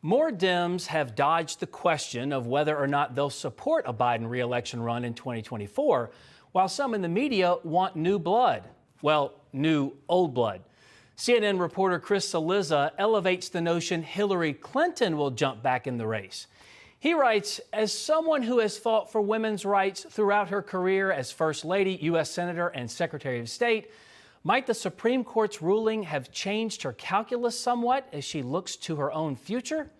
More Dems have dodged the question of whether or not they'll support a Biden re-election run in 2024, while some in the media want new blood. Well, new old blood. CNN reporter Chris Cillizza elevates the notion Hillary Clinton will jump back in the race. He writes, as someone who has fought for women's rights throughout her career as First Lady, U.S. Senator, and Secretary of State, might the Supreme Court's ruling have changed her calculus somewhat as she looks to her own future?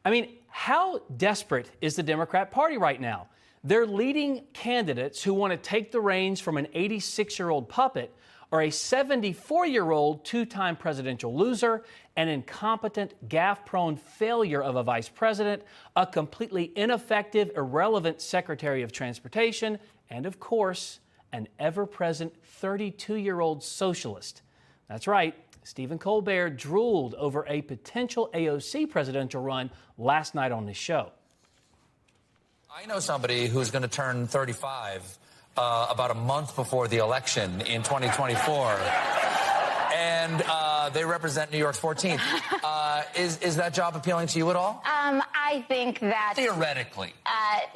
I mean, how desperate is the Democrat Party right now? Their leading candidates who want to take the reins from an 86-year-old puppet are a 74-year-old two-time presidential loser, an incompetent, gaffe-prone failure of a vice president, a completely ineffective, irrelevant Secretary of Transportation, and of course, an ever-present 32-year-old socialist. That's right, Stephen Colbert drooled over a potential AOC presidential run last night on his show. I know somebody who's going to turn 35 about a month before the election in 2024, and they represent New York's 14th. Is that job appealing to you at all? I think that... Theoretically.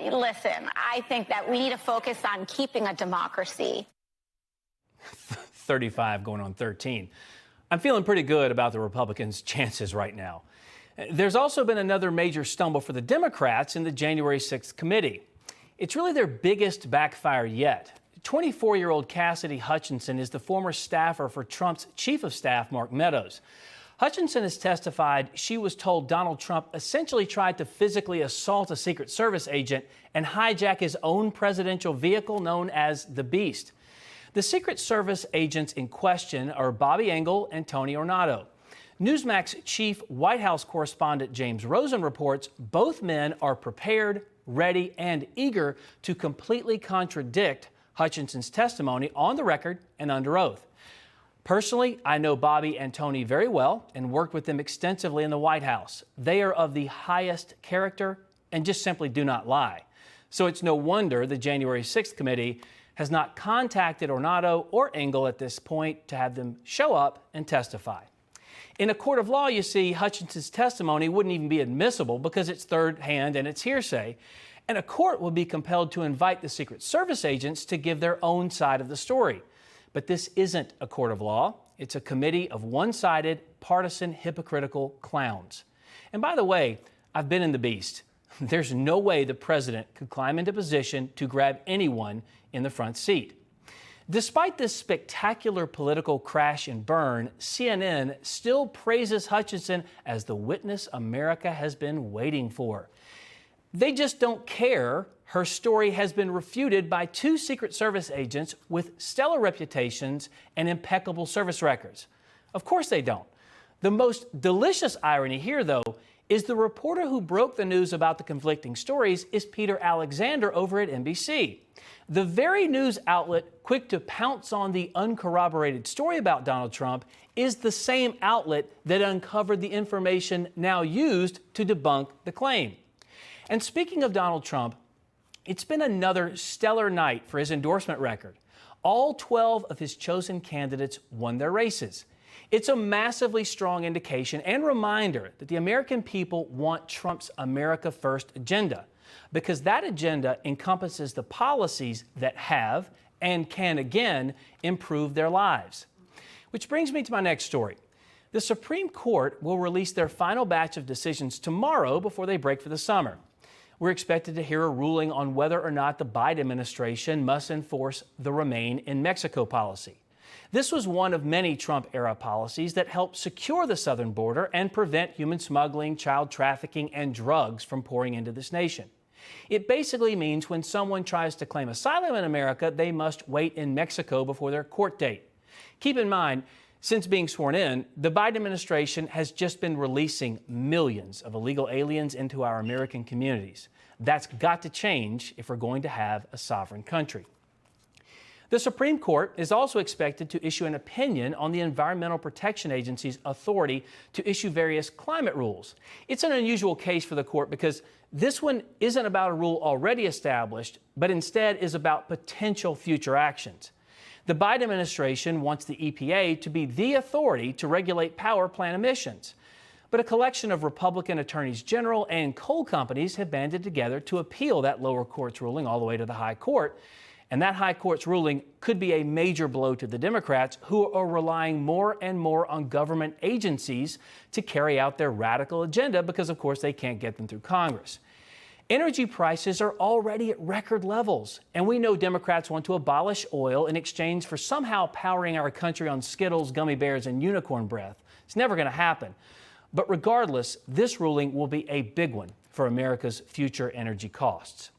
Listen, I think that we need to focus on keeping a democracy. 35 going on 13. I'm feeling pretty good about the Republicans' chances right now. There's also been another major stumble for the Democrats in the January 6th committee. It's really their biggest backfire yet. 24-year-old Cassidy Hutchinson is the former staffer for Trump's chief of staff, Mark Meadows. Hutchinson has testified she was told Donald Trump essentially tried to physically assault a Secret Service agent and hijack his own presidential vehicle known as the Beast. The Secret Service agents in question are Bobby Engel and Tony Ornato. Newsmax chief White House correspondent James Rosen reports both men are prepared, ready, and eager to completely contradict Hutchinson's testimony on the record and under oath. Personally, I know Bobby and Tony very well and worked with them extensively in the White House. They are of the highest character and just simply do not lie. So it's no wonder the January 6th committee has not contacted Ornato or Engel at this point to have them show up and testify. In a court of law, you see, Hutchinson's testimony wouldn't even be admissible because it's third hand and it's hearsay. And a court will be compelled to invite the Secret Service agents to give their own side of the story. But this isn't a court of law. It's a committee of one-sided, partisan, hypocritical clowns. And by the way, I've been in the Beast. There's no way the president could climb into position to grab anyone in the front seat. Despite this spectacular political crash and burn, CNN still praises Hutchinson as the witness America has been waiting for. They just don't care her story has been refuted by two Secret Service agents with stellar reputations and impeccable service records. Of course they don't. The most delicious irony here, though, is the reporter who broke the news about the conflicting stories is Peter Alexander over at NBC. The very news outlet quick to pounce on the uncorroborated story about Donald Trump is the same outlet that uncovered the information now used to debunk the claim. And speaking of Donald Trump, it's been another stellar night for his endorsement record. All 12 of his chosen candidates won their races. It's a massively strong indication and reminder that the American people want Trump's America First agenda, because that agenda encompasses the policies that have and can again improve their lives. Which brings me to my next story. The Supreme Court will release their final batch of decisions tomorrow before they break for the summer. We're expected to hear a ruling on whether or not the Biden administration must enforce the Remain in Mexico policy. This was one of many Trump-era policies that helped secure the southern border and prevent human smuggling, child trafficking, and drugs from pouring into this nation. It basically means when someone tries to claim asylum in America, they must wait in Mexico before their court date. Keep in mind, since being sworn in, the Biden administration has just been releasing millions of illegal aliens into our American communities. That's got to change if we're going to have a sovereign country. The Supreme Court is also expected to issue an opinion on the Environmental Protection Agency's authority to issue various climate rules. It's an unusual case for the court because this one isn't about a rule already established, but instead is about potential future actions. The Biden administration wants the EPA to be the authority to regulate power plant emissions. But a collection of Republican attorneys general and coal companies have banded together to appeal that lower court's ruling all the way to the high court. And that high court's ruling could be a major blow to the Democrats, who are relying more and more on government agencies to carry out their radical agenda because, of course, they can't get them through Congress. Energy prices are already at record levels, and we know Democrats want to abolish oil in exchange for somehow powering our country on Skittles, gummy bears, and unicorn breath. It's never going to happen. But regardless, this ruling will be a big one for America's future energy costs.